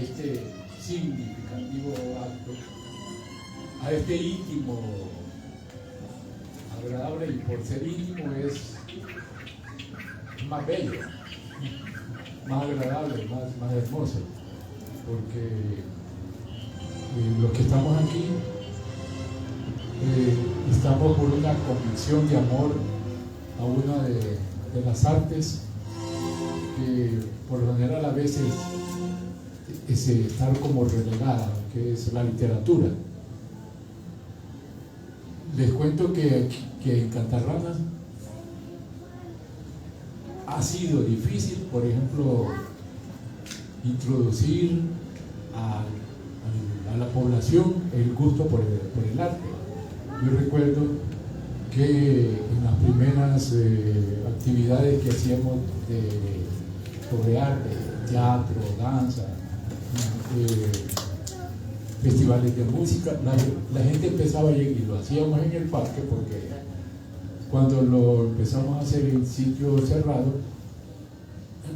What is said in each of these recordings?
este significativo acto, a este íntimo agradable, y por ser íntimo es más bello, más agradable, más hermoso, porque los que estamos aquí estamos por una convicción de amor a una de las artes que por lo general a veces es estar como relegada, que es la literatura. Les cuento que en Cantarrana ha sido difícil, por ejemplo, introducir a la población el gusto por el arte. Yo recuerdo que en las primeras actividades que hacíamos sobre arte, teatro, danza, festivales de música, la gente empezaba a llegar, y lo hacíamos en el parque, porque cuando lo empezamos a hacer en sitio cerrado,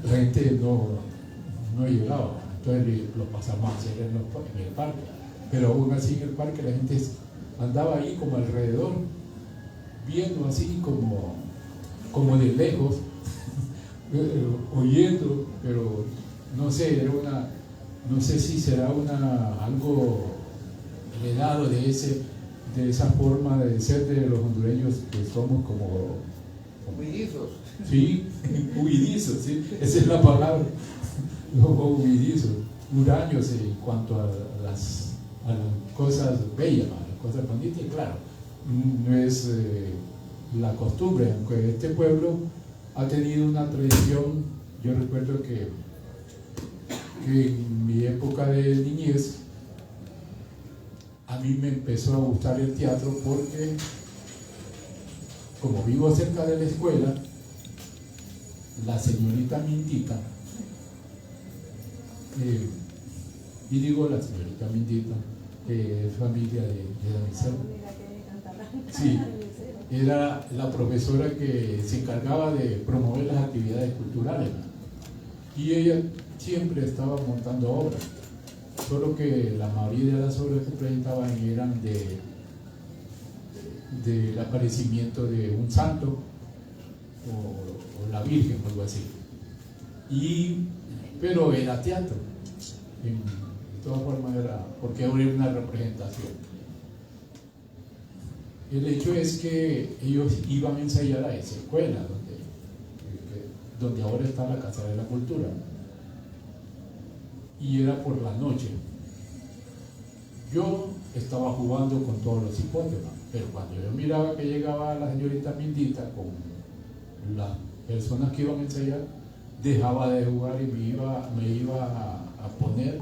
la gente no llegaba, entonces lo pasamos a hacer en el parque, pero aún así en el parque la gente andaba ahí como alrededor, viendo así como de lejos, oyendo, pero no sé, no sé si será algo heredado de esa forma de ser de los hondureños, que somos como huidizos. Sí, huidizos, sí, esa es la palabra, los huidizos, huraños en cuanto a las cosas bellas, a las cosas bonitas. Y claro, no es la costumbre, aunque este pueblo ha tenido una tradición. Yo recuerdo que en mi época de niñez a mí me empezó a gustar el teatro, porque como vivo cerca de la escuela, la señorita Mindita, y digo la señorita Mindita, que es familia de Damisel, sí, era la profesora que se encargaba de promover las actividades culturales, y ella siempre estaba montando obras, solo que la mayoría de las obras que presentaban eran del aparecimiento de un santo o la Virgen o algo así, pero era teatro, de todas formas era, porque era una representación. El hecho es que ellos iban a ensayar a esa escuela donde ahora está la Casa de la Cultura, y era por la noche. Yo estaba jugando con todos los hipotes, pero cuando yo miraba que llegaba la señorita Mindita con las personas que iban a ensayar, dejaba de jugar y me iba a poner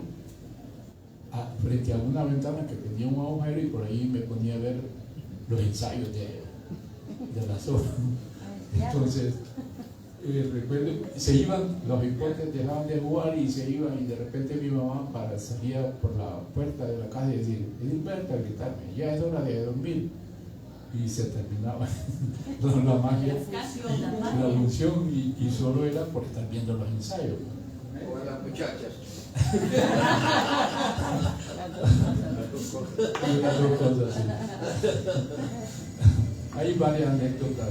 frente a una ventana que tenía un agujero, y por ahí me ponía a ver los ensayos de las obras. Entonces recuerdo, se iban los hipotes, dejaban de jugar y se iban, y de repente mi mamá salía por la puerta de la casa y decía: Edilberto, a gritarme, ya es hora de dormir, y se terminaba la magia, la función, y solo era por estar viendo los ensayos. O las muchachas. Las dos cosas, sí. Hay varias anécdotas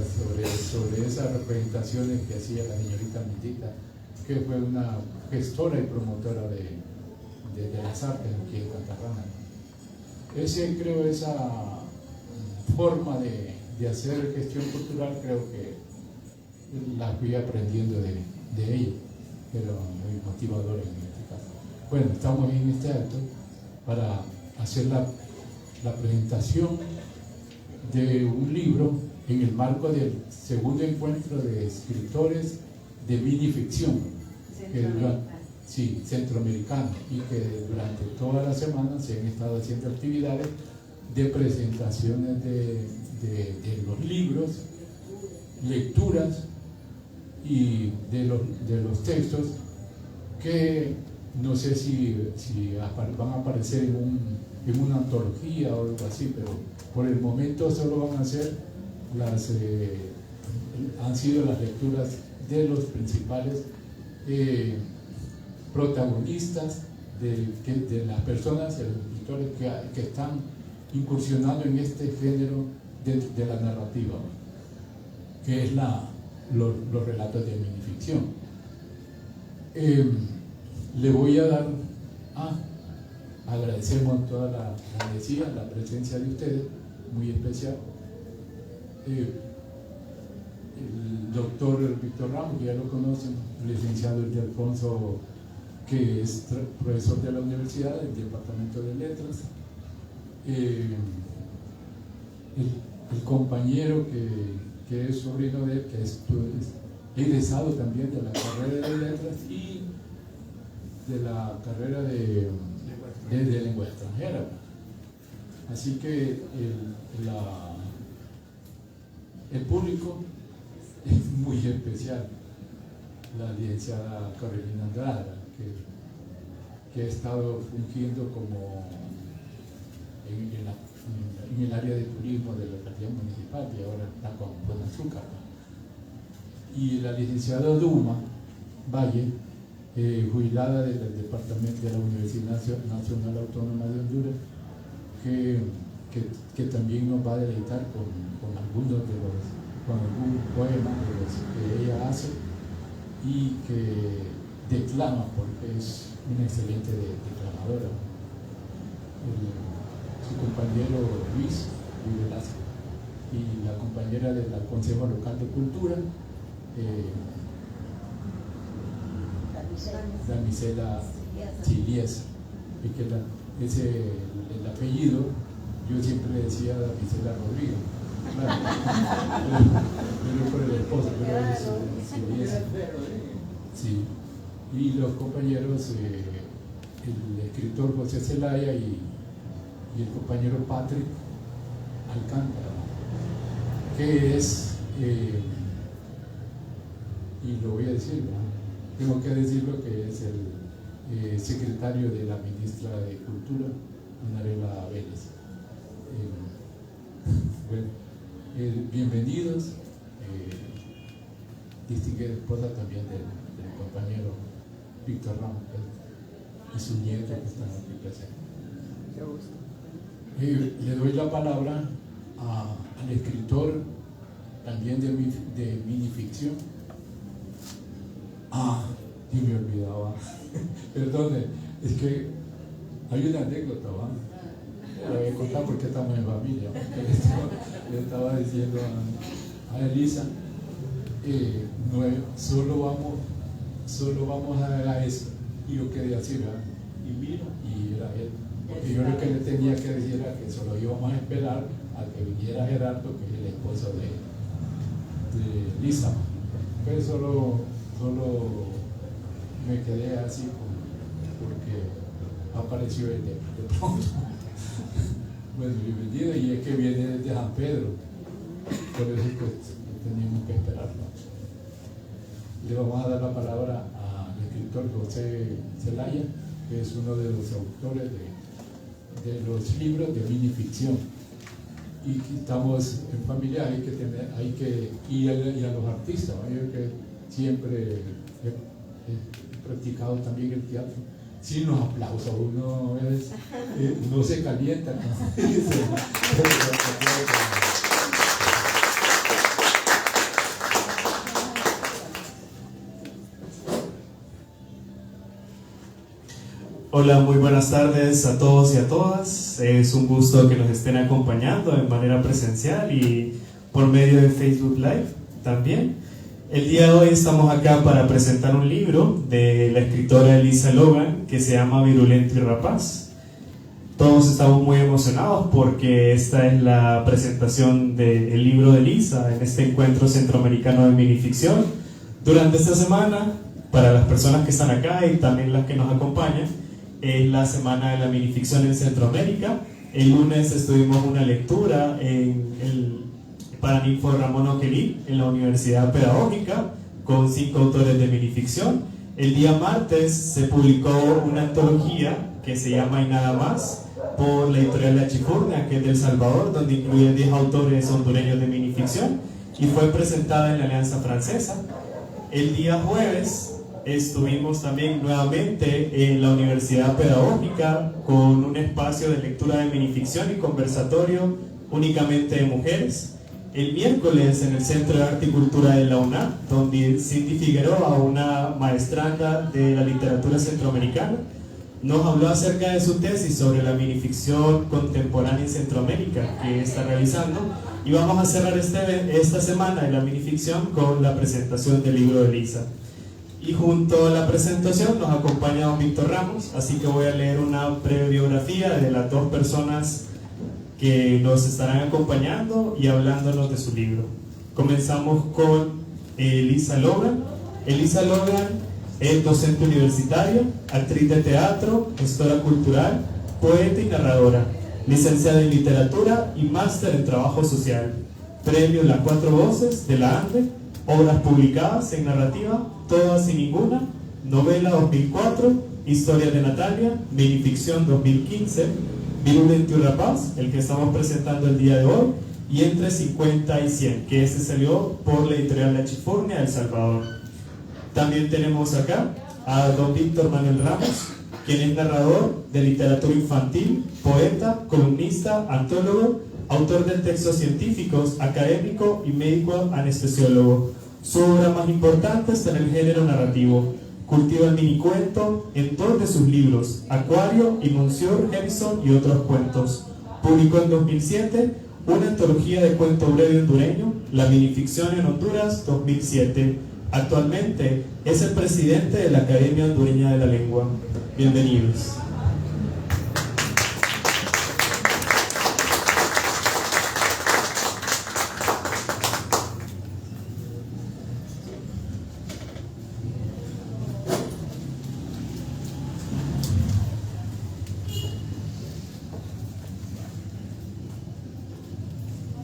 sobre esas representaciones que hacía la señorita Mindita, que fue una gestora y promotora de las artes aquí en Cantarrana. Esa forma de hacer gestión cultural, creo que la fui aprendiendo de ella, pero muy motivador en este caso. Bueno, estamos en este acto para hacer la presentación de un libro en el marco del segundo encuentro de escritores de minificción, centroamericano, y que durante toda la semana se han estado haciendo actividades de presentaciones de los libros, lecturas y de los textos, que no sé si van a aparecer en una antología o algo así, pero por el momento solo van a ser han sido las lecturas de los principales protagonistas de las personas, de los escritores que están incursionando en este género de la narrativa, que es los relatos de minificción. Le voy a dar agradecemos toda la presencia de ustedes, muy especial. El doctor Víctor Ramos, que ya lo conocen, licenciado Ildefonso, que es profesor de la universidad del Departamento de Letras. El compañero que es sobrino de él, que es egresado también de la carrera de Letras y de la carrera de lengua extranjera. Así que el público es muy especial. La licenciada Carolina Andrada, que ha estado fungiendo como en el área de turismo de la alcaldía municipal y ahora está con Azúcar. Y la licenciada Duma Valle, jubilada del departamento de la Universidad Nacional Autónoma de Honduras, que también nos va a deleitar con algunos con algún poema de los que ella hace y que declama, porque es una excelente declamadora. Su compañero Luis Velázquez y la compañera del Consejo Local de Cultura, Damisela Chilies, y que el apellido, yo siempre decía Damisela Rodríguez, claro, pero por el esposo, pero es Chilies. Sí. Y los compañeros, el escritor José Zelaya y el compañero Patrick Alcántara, que es, y lo voy a decir, ¿no? Tengo que decirlo, que es el secretario de la ministra de Cultura, Narela Vélez. Bueno, bienvenidos, distinguida esposa también del compañero Víctor Ramos y su nieto que están aquí presentes. Le doy la palabra al escritor también de minificción. Y me olvidaba. Perdone, es que hay una anécdota, ¿va? La voy a contar porque estamos en familia. Le estaba diciendo a Elisa, solo vamos a eso. Y yo quedé así, ¿verdad? Y miro, y era él. Porque yo lo que le tenía que decir era que solo íbamos a esperar a que viniera Gerardo, que es el esposo de Lisa. Pero solo me quedé así porque apareció él de pronto. Bueno, bienvenido, y es que viene desde San Pedro, por eso pues teníamos que esperarlo. Le vamos a dar la palabra al escritor José Zelaya, que es uno de los autores de los libros de minificción. Y estamos en familia, y a los artistas, ¿no? Yo que siempre he practicado también el teatro, sin los aplausos, uno no se calienta, ¿no? Hola, muy buenas tardes a todos y a todas. Es un gusto que nos estén acompañando de manera presencial y por medio de Facebook Live también. El día de hoy estamos acá para presentar un libro de la escritora Elisa Logan que se llama Virulento y Rapaz. Todos estamos muy emocionados porque esta es la presentación del libro de Elisa en este encuentro centroamericano de minificción. Durante esta semana, para las personas que están acá y también las que nos acompañan, es la semana de la minificción en Centroamérica. El lunes estuvimos una lectura en el Paraninfo Ramón Oquelí en la Universidad Pedagógica con 5 autores de minificción. El día martes se publicó una antología que se llama Y Nada Más por la editorial La Chifurnia, que es de El Salvador, donde incluye 10 autores hondureños de minificción y fue presentada en la Alianza Francesa. El día jueves estuvimos también nuevamente en la Universidad Pedagógica con un espacio de lectura de minificción y conversatorio únicamente de mujeres. El miércoles en el Centro de Arte y Cultura de la UNAM, donde Cindy Figueroa, una maestranda de la literatura centroamericana, nos habló acerca de su tesis sobre la minificción contemporánea en Centroamérica que está realizando, y vamos a cerrar esta semana de la minificción con la presentación del libro de Elisa. Y junto a la presentación nos acompaña don Víctor Ramos, así que voy a leer una breve biografía de las dos personas que nos estarán acompañando y hablándonos de su libro. Comenzamos con Elisa Logan. Elisa Logan es docente universitaria, actriz de teatro, gestora cultural, poeta y narradora, licenciada en literatura y máster en trabajo social, premio Las Cuatro Voces de la ANDE, obras publicadas en narrativa, Todas y Ninguna, novela 2004, Historia de Natalia, minificción 2015, Virulento y Rapaz, el que estamos presentando el día de hoy, y Entre 50 y 100, que este salió por la editorial La Chifurnia de El Salvador. También tenemos acá a don Víctor Manuel Ramos, quien es narrador de literatura infantil, poeta, columnista, antólogo, autor de textos científicos, académico y médico anestesiólogo. Su obra más importante está en el género narrativo. Cultiva el minicuento en 2 de sus libros, Acuario y Monsieur Harrison y otros cuentos. Publicó en 2007 una antología de cuento breve hondureño, La minificción en Honduras 2007. Actualmente es el presidente de la Academia Hondureña de la Lengua. Bienvenidos.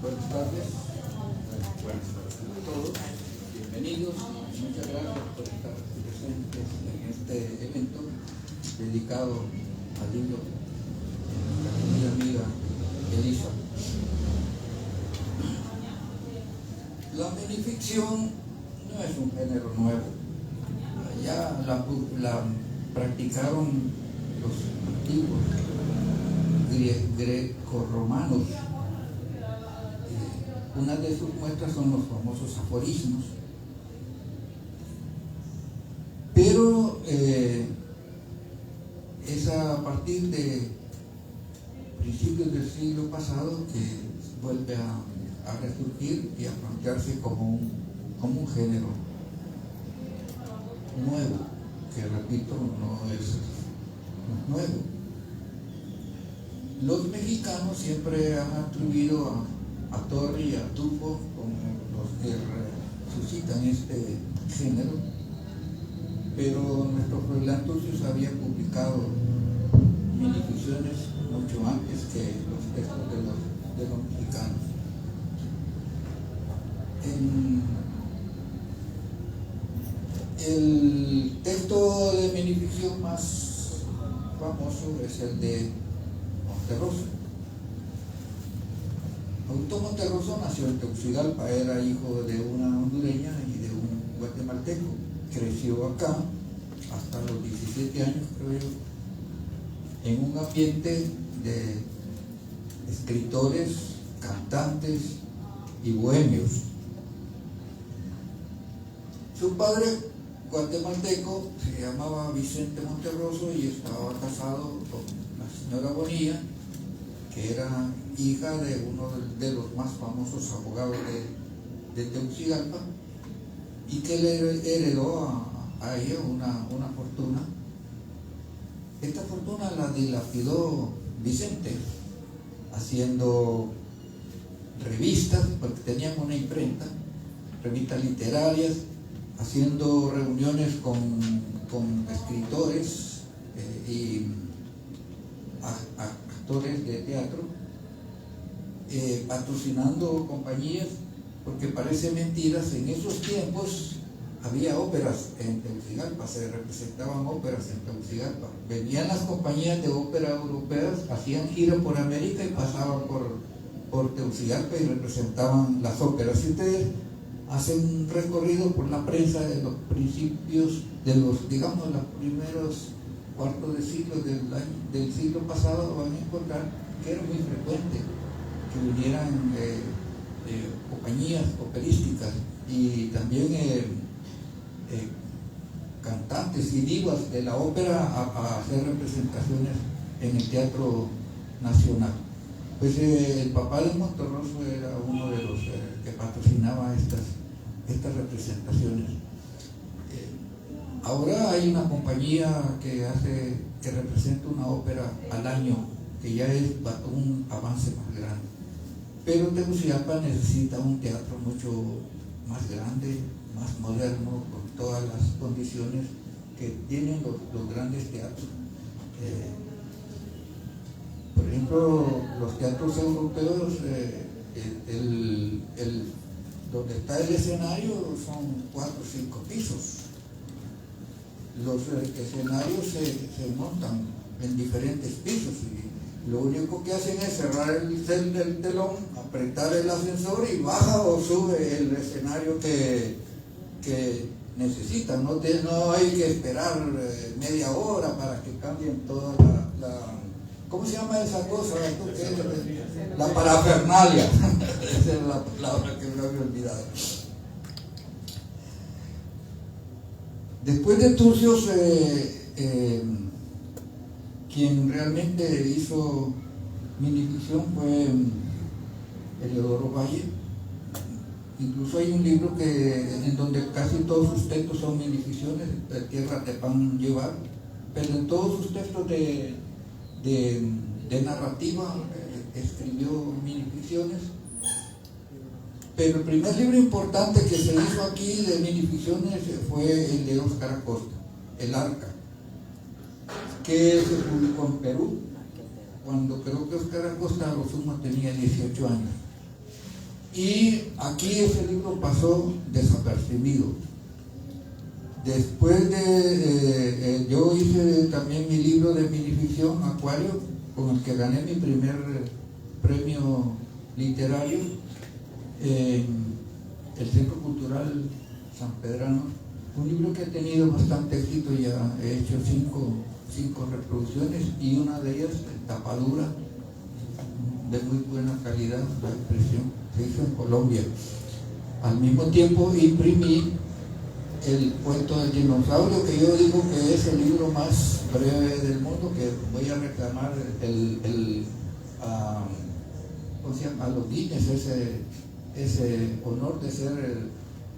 Buenas tardes. Buenas tardes a todos. Bienvenidos. Muchas gracias por estar presentes en este evento dedicado al libro de mi amiga Elisa. La minificción no es un género nuevo. Ya la practicaron los antiguos grecorromanos. Una de sus muestras son los famosos aforismos. Pero es a partir de principios del siglo pasado que vuelve a resurgir y a plantearse como un género nuevo, que repito, no es nuevo. Los mexicanos siempre han atribuido a Torri y a Tufo como los que suscitan este género, pero nuestro Froilán Turcios había publicado minificciones mucho antes que los textos de los mexicanos. El texto de minificción más famoso es el de Monterroso. Augusto Monterroso nació en Tegucigalpa, era hijo de una hondureña y de un guatemalteco. Creció acá hasta los 17 años, creo yo, en un ambiente de escritores, cantantes y bohemios. Su padre, guatemalteco, se llamaba Vicente Monterroso y estaba casado con la señora Bonilla, que era hija de uno de los más famosos abogados de Tegucigalpa, y que le heredó a ella una fortuna. Esta fortuna la dilapidó Vicente haciendo revistas, porque tenían una imprenta, revistas literarias, haciendo reuniones con escritores y actores de teatro, patrocinando compañías, porque parece mentiras, en esos tiempos había óperas en Tegucigalpa, se representaban óperas en Tegucigalpa. Venían las compañías de ópera europeas, hacían gira por América y pasaban por Tegucigalpa y representaban las óperas. Si ustedes hace un recorrido por la prensa de los principios, de los, digamos, los primeros cuartos de siglo del siglo pasado. Van a encontrar que era muy frecuente que vinieran compañías operísticas y también cantantes y divas de la ópera a hacer representaciones en el Teatro Nacional. Pues el papá de Monterroso era uno de los que patrocinaba estas representaciones. Ahora hay una compañía que representa una ópera al año, que ya es un avance más grande. Pero Tegucigalpa necesita un teatro mucho más grande, más moderno, con todas las condiciones que tienen los grandes teatros. Por ejemplo, los teatros europeos, donde está el escenario son 4 o 5 pisos. Los escenarios se montan en diferentes pisos y lo único que hacen es cerrar el telón, apretar el ascensor y baja o sube el escenario que necesitan. No hay que esperar media hora para que cambien toda la ¿cómo se llama esa cosa? La parafernalia. Esa es la palabra que me había olvidado. Después de Turcios, quien realmente hizo minificción fue Eleodoro Valle. Incluso hay un libro en donde casi todos sus textos son minificciones, Tierra de Pan Llevar, pero en todos sus textos de narrativa escribió minificciones. Pero el primer libro importante que se hizo aquí de minificciones fue el de Óscar Acosta, El Arca, que se publicó en Perú, cuando creo que Óscar Acosta a lo sumo tenía 18 años. Y aquí ese libro pasó desapercibido. Después yo hice también mi libro de minificción, Acuario, con el que gané mi primer premio literario en el Centro Cultural San Pedrano. Un libro que ha tenido bastante éxito, ya he hecho 5 reproducciones y una de ellas, tapadura, de muy buena calidad, la impresión, se hizo en Colombia. Al mismo tiempo imprimí el cuento del dinosaurio, que yo digo que es el libro más breve del mundo, que voy a reclamar a los Guinness ese honor de ser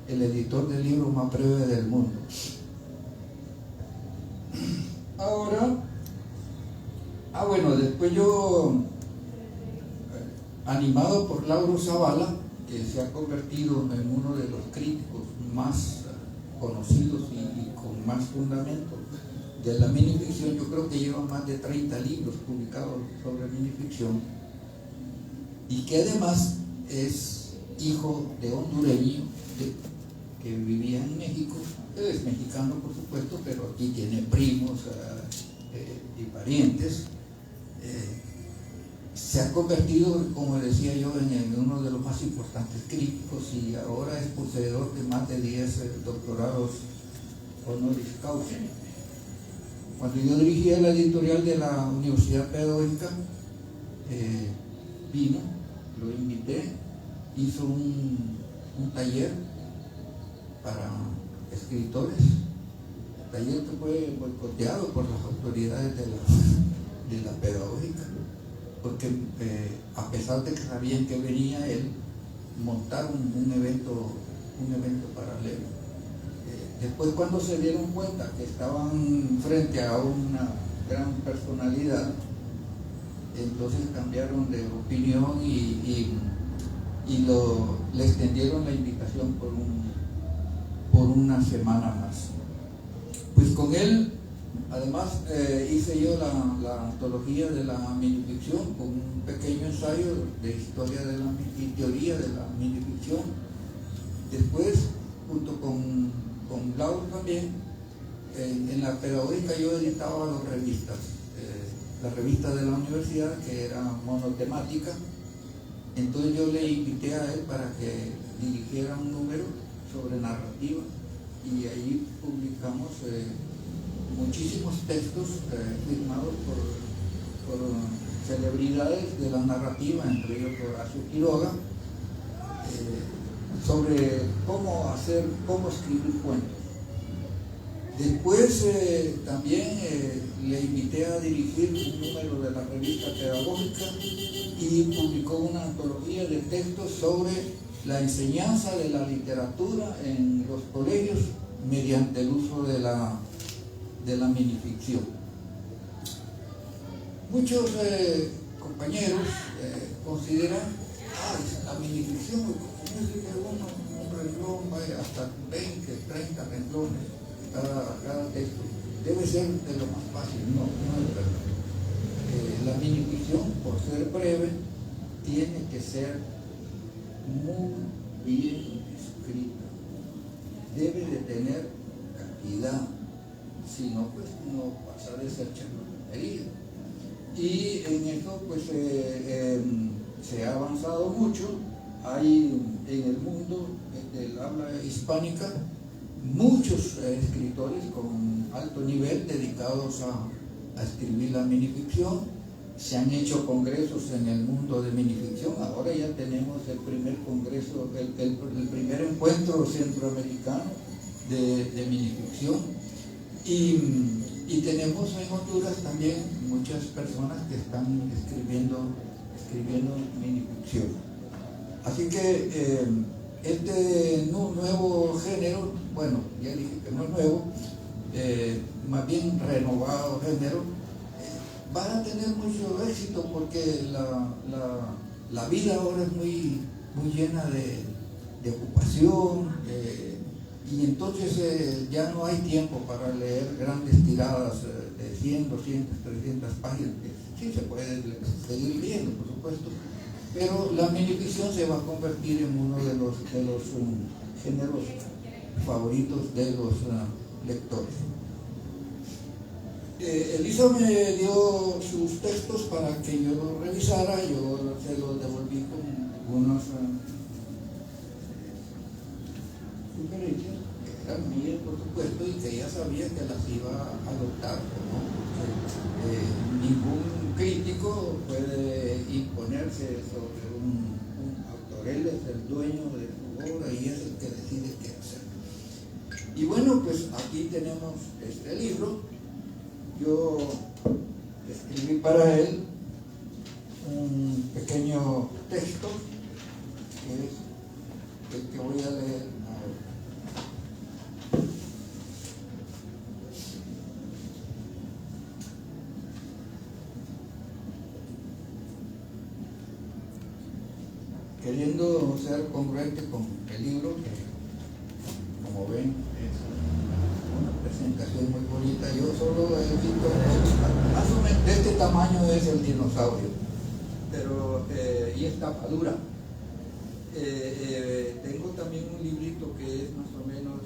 el editor del libro más breve del mundo. Ahora, bueno, después yo, animado por Lauro Zavala, que se ha convertido en uno de los críticos más conocidos y con más fundamento de la minificción, yo creo que lleva más de 30 libros publicados sobre minificción, y que además es hijo de hondureño que vivía en México. Él es mexicano, por supuesto, pero aquí tiene primos y parientes. Se ha convertido, como decía yo, en uno de los más importantes críticos, y ahora es poseedor de más de 10 doctorados honoris causa. Cuando yo dirigía la editorial de la Universidad Pedagógica, vino, lo invité, hizo un taller para escritores, taller que fue boicoteado por las autoridades de la pedagógica, porque a pesar de que sabían que venía él, montaron un evento paralelo. Después, cuando se dieron cuenta que estaban frente a una gran personalidad, entonces cambiaron de opinión y le extendieron la invitación por una semana más. Pues con él, además, hice yo la antología de la minificción, con un pequeño ensayo de historia y teoría de la minificción. Después, junto con Lauro también, en la pedagógica yo editaba 2 revistas. La revista de la universidad, que era monotemática. Entonces yo le invité a él para que dirigiera un número sobre narrativa, y ahí publicamos muchísimos textos firmados por celebridades de la narrativa, entre ellos Horacio Quiroga, sobre cómo escribir cuentos. Después también le invité a dirigir un número de la revista pedagógica y publicó una antología de textos sobre la enseñanza de la literatura en los colegios mediante el uso de la minificción. Muchos compañeros consideran la minificción, como dice que un renglón vaya hasta 20, 30 renglones cada texto, debe ser de lo más fácil. No es verdad. La minificción, por ser breve, tiene que ser muy bien escrita, debe de tener cantidad, si no, pues no pasa de ser charlatanería. Y en eso pues se ha avanzado mucho. Hay en el mundo del habla hispánica muchos escritores con alto nivel dedicados a escribir la minificción. Se han hecho congresos en el mundo de minificción. Ahora ya tenemos el primer congreso, el primer encuentro centroamericano de minificción. Y tenemos en Honduras también muchas personas que están escribiendo minificción. Así que este nuevo género, bueno, ya dije que no es nuevo, más bien renovado género, va a tener mucho éxito porque la vida ahora es muy llena de ocupación, y entonces ya no hay tiempo para leer grandes tiradas de 100, 200, 300 páginas. Sí se puede seguir leyendo, por supuesto, pero la minificción se va a convertir en uno de los géneros favoritos de los lectores. Elisa me dio sus textos para que yo los revisara. Yo se los devolví con algunas sugerencias que eran mías, por supuesto, y que ella sabía que las iba a adoptar, ¿no? Porque ningún crítico puede imponerse sobre un autor. Él es el dueño de su obra y es el que decide qué hacer. Y bueno, pues aquí tenemos este libro. Yo escribí para él un pequeño texto, que es el que voy a leer ahora. Queriendo ser congruente con el libro, que como ven es una presentación muy bonita. Yo solo he visto más o menos de este tamaño es el dinosaurio, pero y es tapa dura. Tengo también un librito que es más o menos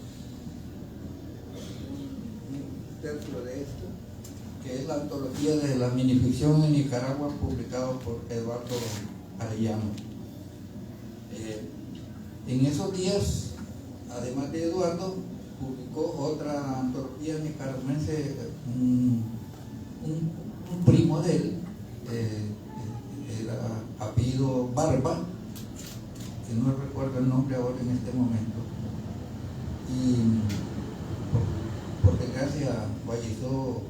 un tercio de esto, que es la antología de la minificción en Nicaragua, publicado por Eduardo Arellano. En esos días, además de Eduardo, publicó otra antología nicaragüense, un primo de él, era apellido Barba, que no recuerdo el nombre ahora en este momento, y por desgracia falleció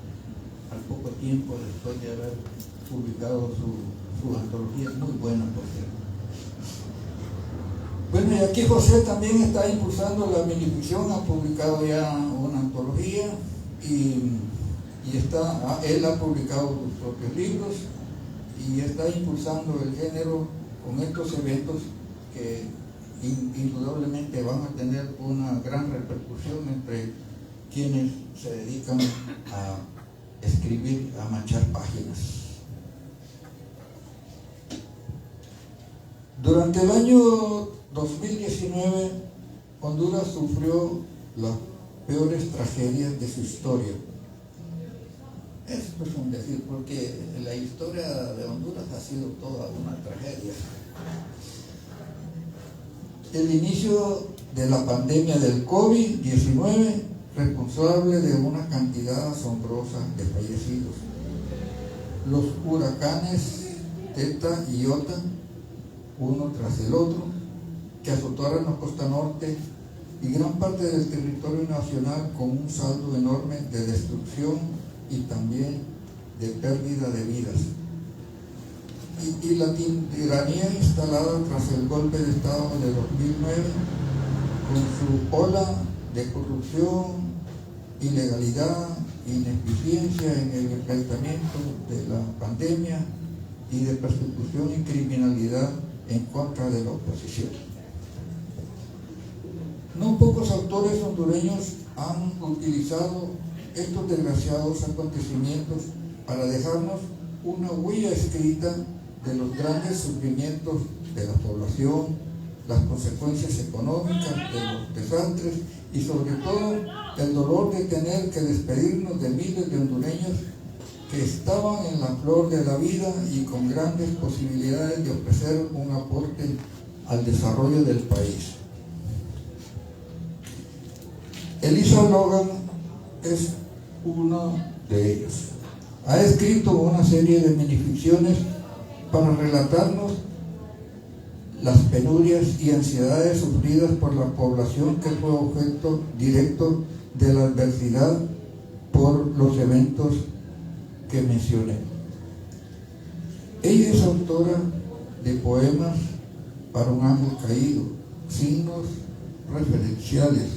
al poco tiempo después de haber publicado su antología, muy buena, por cierto. Bueno, y aquí José también está impulsando la minificción, ha publicado ya una antología y él ha publicado sus propios libros y está impulsando el género con estos eventos que indudablemente van a tener una gran repercusión entre quienes se dedican a escribir, a manchar páginas. Durante el año 2019, Honduras sufrió las peores tragedias de su historia. Esto es un decir, porque la historia de Honduras ha sido toda una tragedia. el inicio de la pandemia del COVID-19, responsable de una cantidad asombrosa de fallecidos. Los huracanes Eta y Iota, uno tras el otro, que azotaron la costa norte y gran parte del territorio nacional con un saldo enorme de destrucción y también de pérdida de vidas. Y la tiranía instalada tras el golpe de Estado de 2009, con su ola de corrupción, ilegalidad, ineficiencia en el enfrentamiento de la pandemia y de persecución y criminalidad en contra de la oposición. No pocos autores hondureños han utilizado estos desgraciados acontecimientos para dejarnos una huella escrita de los grandes sufrimientos de la población, las consecuencias económicas de los desastres y sobre todo el dolor de tener que despedirnos de miles de hondureños que estaban en la flor de la vida y con grandes posibilidades de ofrecer un aporte al desarrollo del país. Elisa Logan es uno de ellos. Ha escrito una serie de minificciones para relatarnos las penurias y ansiedades sufridas por la población que fue objeto directo de la adversidad por los eventos que mencioné. Ella es autora de poemas para un ángel caído, signos referenciales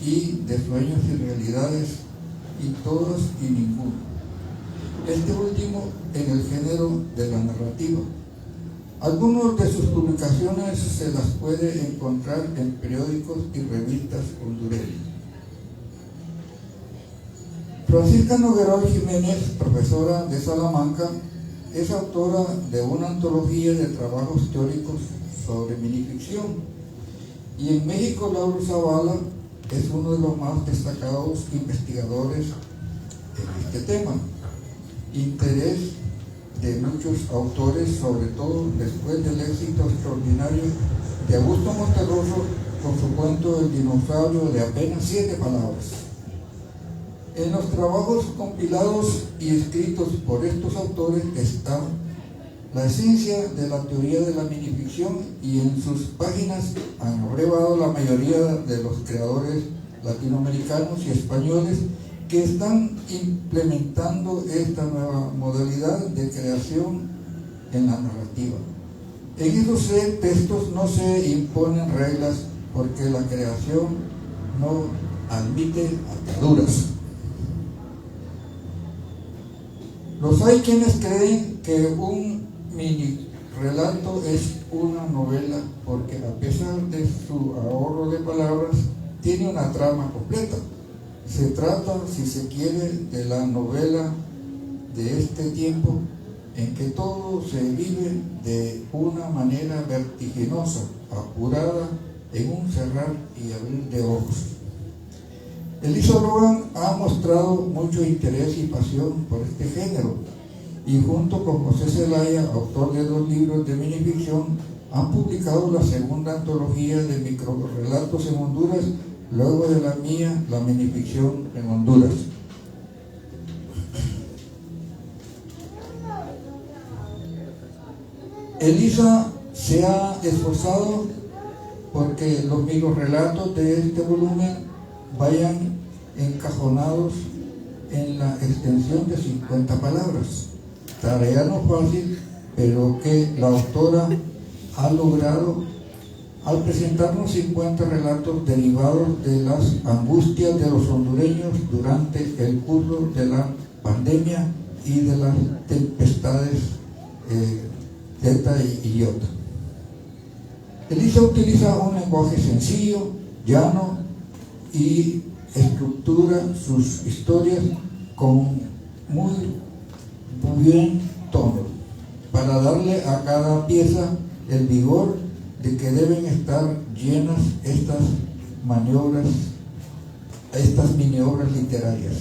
y de sueños y realidades, y todas y ninguno. Este último en el género de la narrativa. Algunas de sus publicaciones se las puede encontrar en periódicos y revistas hondureñas. Francisca Noguerol Jiménez, profesora de Salamanca, es autora de una antología de trabajos teóricos sobre minificción. Y en México, Lauro Zavala es uno de los más destacados investigadores en este tema. Interés de muchos autores, sobre todo después del éxito extraordinario de Augusto Monterroso con su cuento El dinosaurio de apenas 7 palabras. En los trabajos compilados y escritos por estos autores está la esencia de la teoría de la minificción, y en sus páginas han abrevado la mayoría de los creadores latinoamericanos y españoles que están implementando esta nueva modalidad de creación en la narrativa. En esos textos no se imponen reglas porque la creación no admite ataduras. Los hay quienes creen que un mini relato es una novela porque a pesar de su ahorro de palabras tiene una trama completa. Se trata, si se quiere, de la novela de este tiempo en que todo se vive de una manera vertiginosa, apurada, en un cerrar y abrir de ojos. Elisa Logan ha mostrado mucho interés y pasión por este género, y junto con José Zelaya, autor de 2 libros de minificción, han publicado la segunda antología de microrelatos en Honduras, luego de la mía, la minificción en Honduras. Elisa se ha esforzado porque los microrelatos de este volumen vayan encajonados en la extensión de 50 palabras. Tarea no fácil, pero que la autora ha logrado al presentarnos 50 relatos derivados de las angustias de los hondureños durante el curso de la pandemia y de las tempestades Eta y Iota. Elisa utiliza un lenguaje sencillo, llano, y estructura sus historias con muy buen tono para darle a cada pieza el vigor de que deben estar llenas estas miniobras literarias.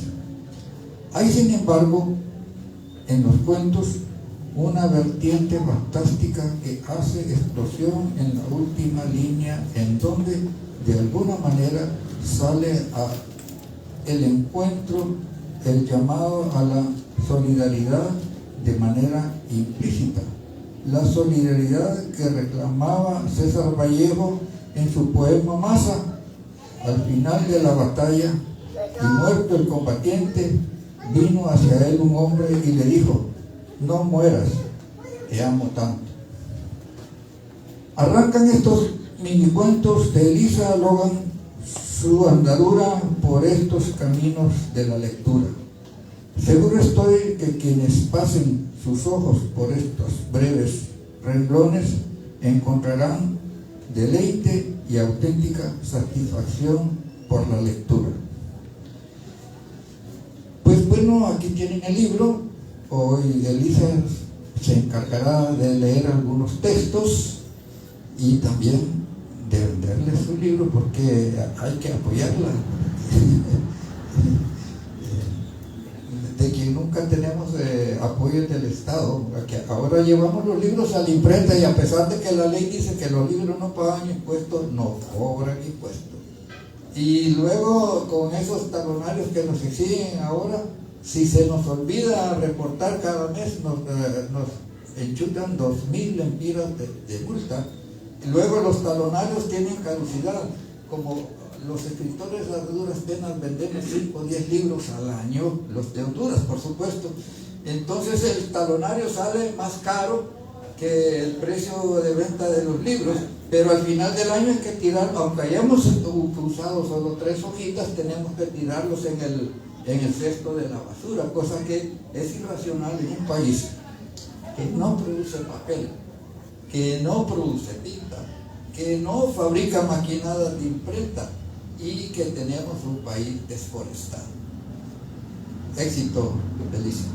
Hay, sin embargo, en los cuentos una vertiente fantástica que hace explosión en la última línea, en donde de alguna manera sale el encuentro, el llamado a la solidaridad de manera implícita. La solidaridad que reclamaba César Vallejo en su poema Masa. Al final de la batalla, y muerto el combatiente, vino hacia él un hombre y le dijo: no mueras, te amo tanto. Arrancan estos minicuentos de Elisa Logan su andadura por estos caminos de la lectura. Seguro estoy que quienes pasen sus ojos por estos breves renglones encontrarán deleite y auténtica satisfacción por la lectura. Pues bueno, aquí tienen el libro. Hoy Elisa se encargará de leer algunos textos y también de venderle su libro, porque hay que apoyarla. De que nunca tenemos apoyo del Estado, que ahora llevamos los libros a la imprenta y a pesar de que la ley dice que los libros no pagan impuestos, no cobran impuestos. Y luego con esos talonarios que nos exigen ahora, si se nos olvida reportar cada mes, nos enchutan 2.000 lempiras de multa. Y luego los talonarios tienen caducidad. Como los escritores de duras penas vendemos 5 o 10 libros al año, los de Honduras, por supuesto. Entonces el talonario sale más caro que el precio de venta de los libros, pero al final del año hay que tirar, aunque hayamos usado solo 3 hojitas, tenemos que tirarlos en el cesto de la basura, cosa que es irracional en un país que no produce papel, que no produce tinta, que no fabrica maquinadas de imprenta y que tenemos un país desforestado. Éxito, Elisa.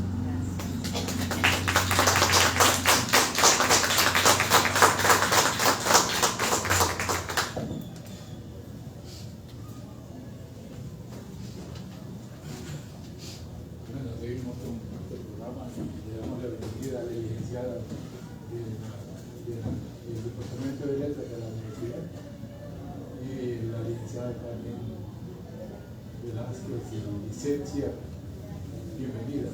Bueno, seguimos con nuestro programa. Le damos la bienvenida a la licenciada del Departamento de Letras de la Universidad y la licenciada Carmen Velázquez y licencia. Bienvenida.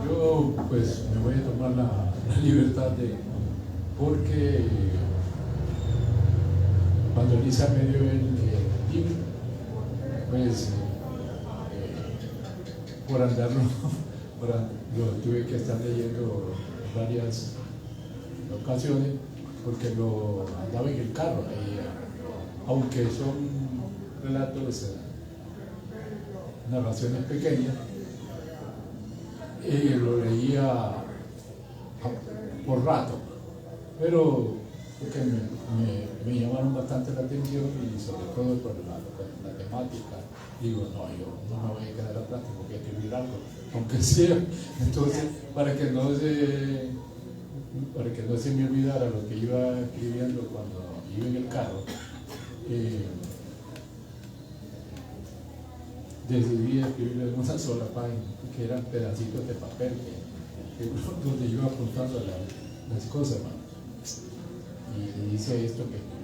Yo pues me voy a tomar la libertad porque cuando Elisa me dio el libro, pues por andarlo, lo tuve que estar leyendo varias ocasiones porque lo andaba en el carro, aunque son relatos, narraciones pequeñas, lo leía por rato, pero porque me llamaron bastante la atención y sobre todo por la temática. Digo, no, yo no me voy a quedar atrás, tengo que escribir algo, aunque sea. Entonces, para que no se me olvidara lo que iba escribiendo cuando iba en el carro, decidí escribirlo en una sola página, que eran pedacitos de papel donde iba apuntando las cosas, ¿no? Y hice esto que escribí.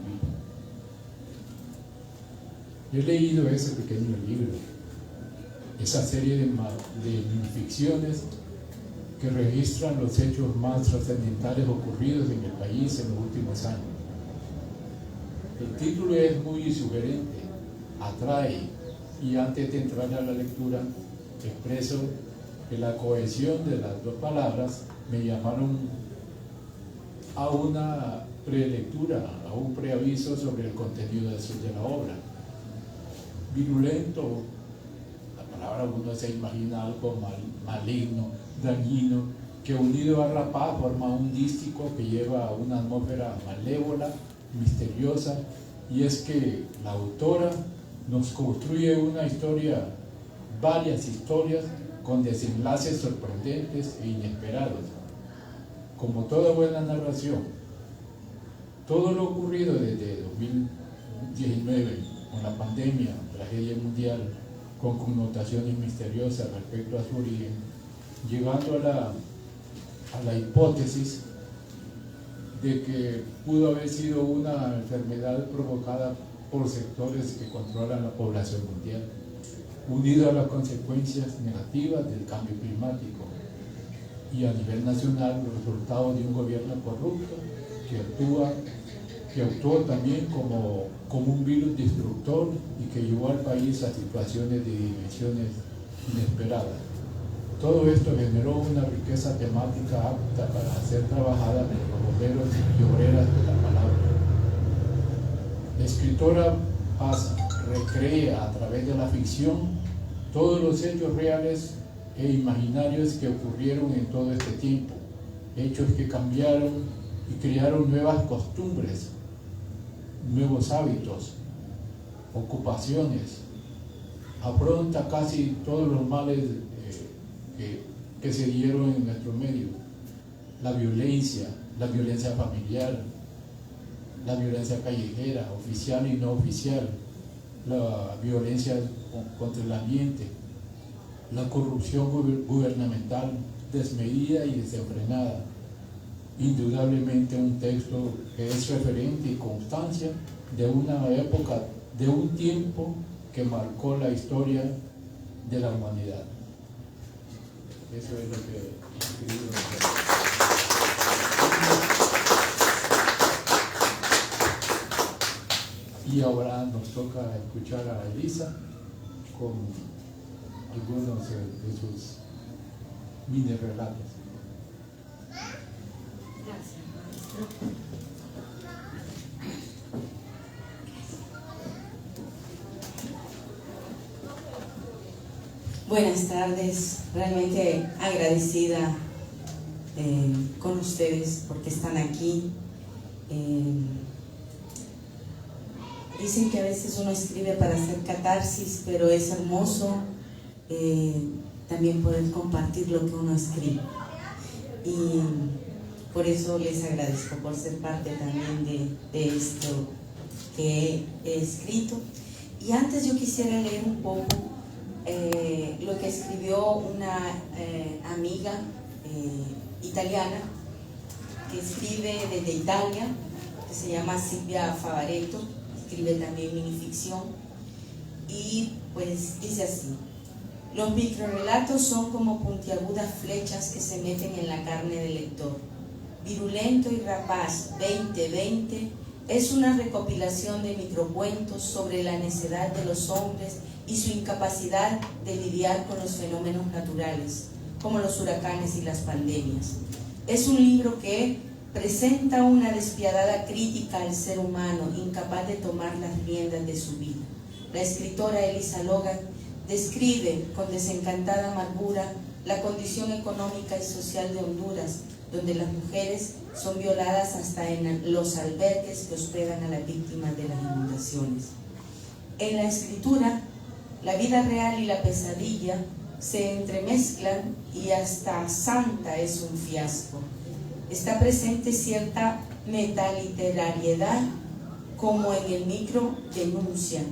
Yo he leído ese pequeño libro, esa serie de minificciones que registran los hechos más trascendentales ocurridos en el país en los últimos años. El título es muy sugerente, atrae, y antes de entrar a la lectura expreso que la cohesión de las dos palabras me llamaron a una prelectura, a un preaviso sobre el contenido de la obra. Virulento, la palabra uno se imagina algo maligno, dañino, que unido a rapaz forma un dístico que lleva una atmósfera malévola, misteriosa, y es que la autora nos construye una historia, varias historias con desenlaces sorprendentes e inesperados. Como toda buena narración, todo lo ocurrido desde COVID-19, con la pandemia, tragedia mundial, con connotaciones misteriosas respecto a su origen, llegando a la hipótesis de que pudo haber sido una enfermedad provocada por sectores que controlan la población mundial, unido a las consecuencias negativas del cambio climático y a nivel nacional los resultados de un gobierno corrupto que actuó también como un virus destructor y que llevó al país a situaciones de dimensiones inesperadas. Todo esto generó una riqueza temática apta para ser trabajada por los obreros y obreras de la palabra. La escritora Paz recrea a través de la ficción todos los hechos reales e imaginarios que ocurrieron en todo este tiempo, hechos que cambiaron y crearon nuevas costumbres, nuevos hábitos, ocupaciones, afronta casi todos los males que se dieron en nuestro medio: la violencia familiar, la violencia callejera, oficial y no oficial, la violencia contra el ambiente, la corrupción gubernamental desmedida y desenfrenada. Indudablemente un texto que es referente y constancia de una época, de un tiempo que marcó la historia de la humanidad. Eso es lo que escribí. Y ahora nos toca escuchar a Elisa con algunos de sus mini relatos. Gracias, maestro. Buenas tardes, realmente agradecida con ustedes porque están aquí. Dicen que a veces uno escribe para hacer catarsis, pero es hermoso también poder compartir lo que uno escribe. Y por eso les agradezco por ser parte también de esto que he escrito. Y antes yo quisiera leer un poco lo que escribió una amiga italiana que escribe desde Italia, que se llama Silvia Favaretto, escribe también minificción, y pues dice así: los microrelatos son como puntiagudas flechas que se meten en la carne del lector. Virulento y Rapaz 2020 es una recopilación de microcuentos sobre la necedad de los hombres y su incapacidad de lidiar con los fenómenos naturales, como los huracanes y las pandemias. Es un libro que presenta una despiadada crítica al ser humano, incapaz de tomar las riendas de su vida. La escritora Elisa Logan describe con desencantada amargura la condición económica y social de Honduras, donde las mujeres son violadas hasta en los albergues que hospedan a las víctimas de las inundaciones. En la escritura, la vida real y la pesadilla se entremezclan y hasta Santa es un fiasco. Está presente cierta metaliterariedad, como en el micro Denuncia,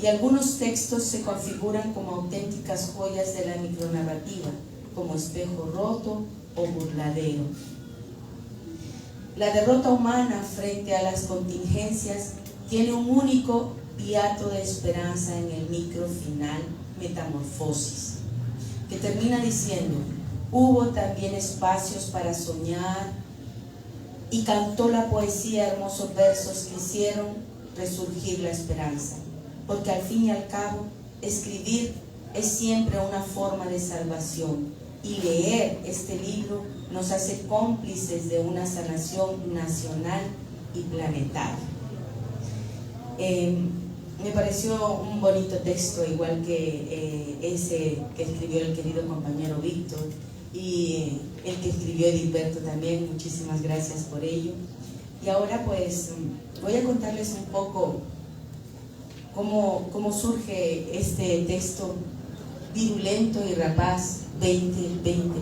y algunos textos se configuran como auténticas joyas de la micronarrativa, como Espejo Roto o Burladero. La derrota humana frente a las contingencias tiene un único hiato de esperanza en el micro final, Metamorfosis, que termina diciendo: hubo también espacios para soñar, y cantó la poesía hermosos versos que hicieron resurgir la esperanza, porque al fin y al cabo escribir es siempre una forma de salvación, y leer este libro nos hace cómplices de una sanación nacional y planetaria. Me pareció un bonito texto, igual que ese que escribió el querido compañero Víctor y el que escribió Edilberto también. Muchísimas gracias por ello. Y ahora pues voy a contarles un poco cómo surge este texto Virulento y Rapaz 2020.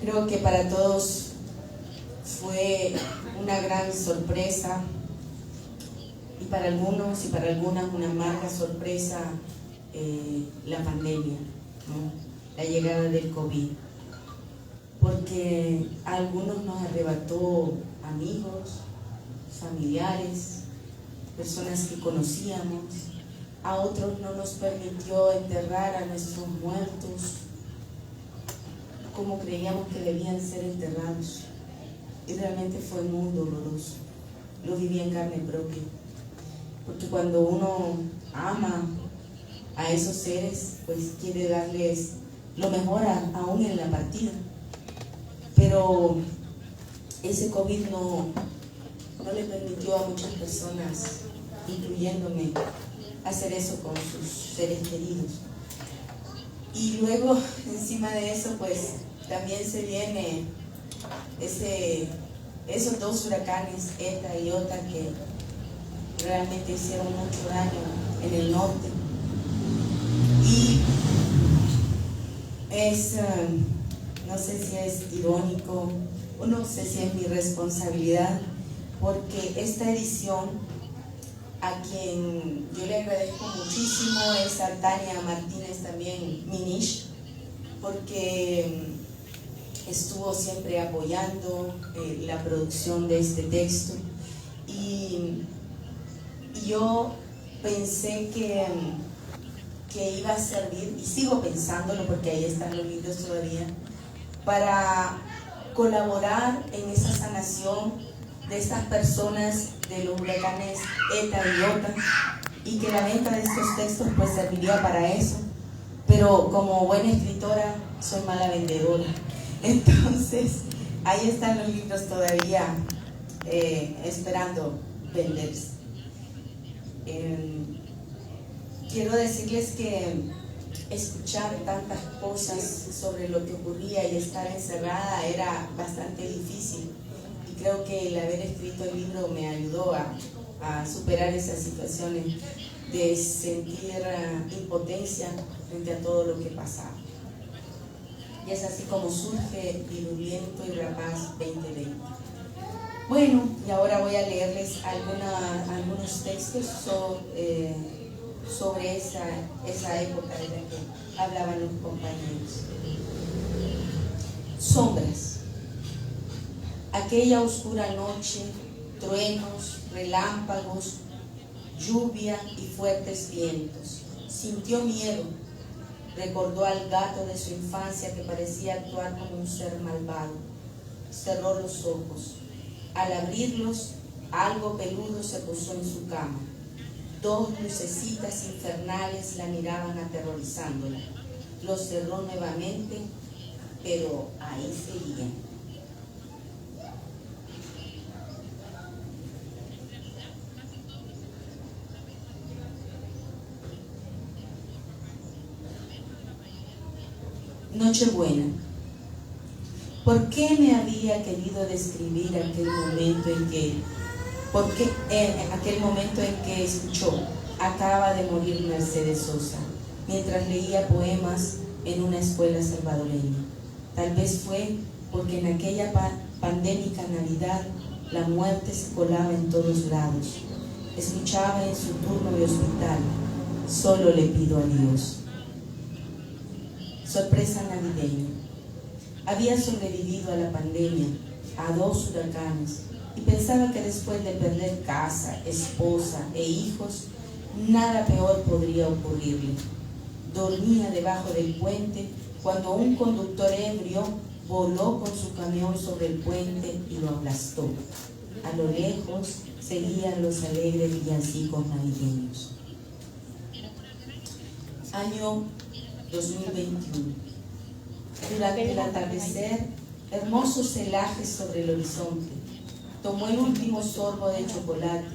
Creo que para todos fue una gran sorpresa y para algunos y para algunas una amarga sorpresa la pandemia, ¿no? La llegada del COVID, porque a algunos nos arrebató amigos, familiares, personas que conocíamos, a otros no nos permitió enterrar a nuestros muertos como creíamos que debían ser enterrados, y realmente fue muy doloroso. Lo viví en carne propia, porque cuando uno ama a esos seres, pues quiere darles lo mejor aún en la partida, pero ese COVID no le permitió a muchas personas, incluyéndome, hacer eso con sus seres queridos. Y luego, encima de eso, pues también se viene esos dos huracanes, ETA y OTA, que realmente hicieron mucho daño en el norte. Y no sé si es irónico o no sé si es mi responsabilidad, porque esta edición, a quien yo le agradezco muchísimo, es a Tania Martínez también, Minish, porque estuvo siempre apoyando la producción de este texto, y yo pensé que iba a servir, y sigo pensándolo porque ahí están los libros todavía, para colaborar en esa sanación de estas personas de los huracanes ETA y OTA, y que la venta de estos textos pues serviría para eso, pero como buena escritora soy mala vendedora, entonces ahí están los libros todavía esperando venderse. Quiero decirles que escuchar tantas cosas sobre lo que ocurría y estar encerrada era bastante difícil, y creo que el haber escrito el libro me ayudó a superar esas situaciones de sentir impotencia frente a todo lo que pasaba. Y es así como surge Viruliento y Rapaz 2020. Bueno, y ahora voy a leerles algunos textos sobre esa época de la que hablaban los compañeros. Sombras. Aquella oscura noche, truenos, relámpagos, lluvia y fuertes vientos. Sintió miedo. Recordó al gato de su infancia que parecía actuar como un ser malvado. Cerró los ojos. Al abrirlos, algo peludo se posó en su cama. Dos lucecitas infernales la miraban aterrorizándola. Los cerró nuevamente, pero ahí seguían. Nochebuena. ¿Por qué me había querido describir aquel momento en que escuchó? Acaba de morir Mercedes Sosa, mientras leía poemas en una escuela salvadoreña. Tal vez fue porque en aquella pandémica Navidad la muerte se colaba en todos lados. Escuchaba en su turno de hospital: solo le pido a Dios. Sorpresa navideña. Había sobrevivido a la pandemia, a 2 huracanes, y pensaba que después de perder casa, esposa e hijos, nada peor podría ocurrirle. Dormía debajo del puente cuando un conductor ebrio voló con su camión sobre el puente y lo aplastó. A lo lejos seguían los alegres villancicos navideños. Año 2021. Durante el atardecer, hermosos celajes sobre el horizonte. Tomó el último sorbo de chocolate.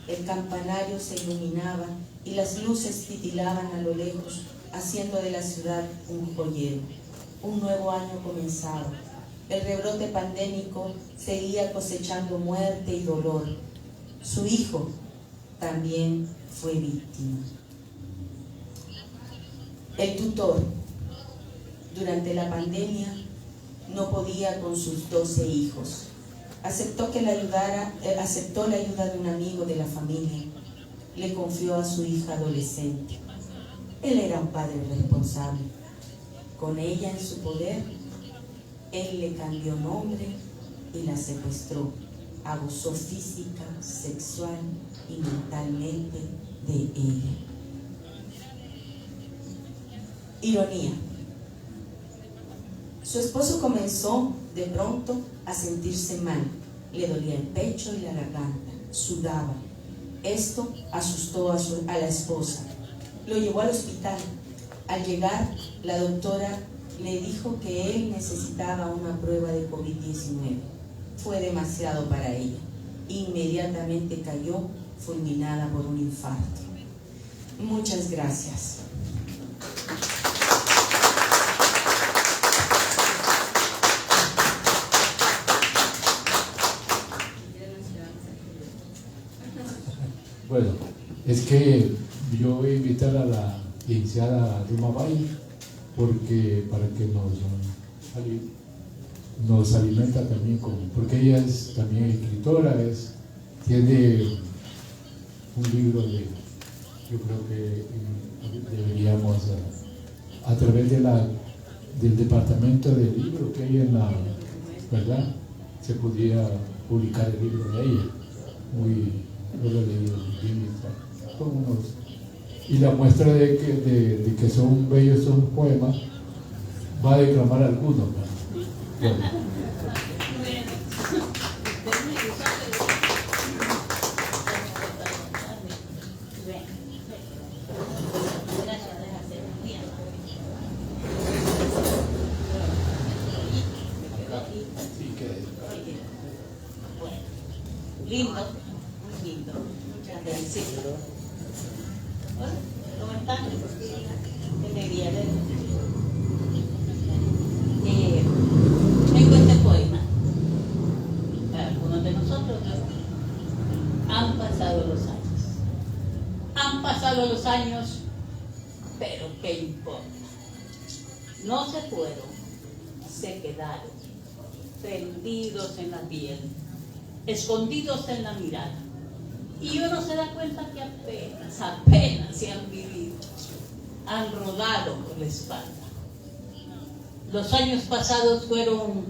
El campanario se iluminaba y las luces titilaban a lo lejos, haciendo de la ciudad un joyero. Un nuevo año comenzaba. El rebrote pandémico seguía cosechando muerte y dolor. Su hijo también fue víctima. El tutor, durante la pandemia, no podía con sus 12 hijos. Aceptó la ayuda de un amigo de la familia. le confió a su hija adolescente. Él era un padre responsable. Con ella en su poder, él le cambió nombre y la secuestró. Abusó física, sexual y mentalmente de ella. Ironía. Su esposo comenzó de pronto a sentirse mal. Le dolía el pecho y la garganta, sudaba. Esto asustó a la esposa. Lo llevó al hospital. Al llegar, la doctora le dijo que él necesitaba una prueba de COVID-19. Fue demasiado para ella. Inmediatamente cayó fulminada por un infarto. Muchas gracias. Bueno, es que yo voy a invitar a la licenciada Luma Bay porque para que nos alimenta también porque ella es también escritora, tiene un libro yo creo que deberíamos a través del departamento de libro que hay en la, ¿verdad? Se podría publicar el libro de ella, yo lo he leído bien, son y la muestra de que son bellos esos poemas va a declamar algunos, ¿no? Bueno. Lindo, muy lindo. Muchas gracias. Hola, ¿cómo están? Qué alegría verlos. Tengo este poema. Para algunos de nosotros han pasado los años. Han pasado los años, pero ¿qué importa? No se fueron, se quedaron, prendidos en la piel, escondidos en la mirada. Y uno se da cuenta que apenas se han vivido, han rodado por la espalda. Los años pasados fueron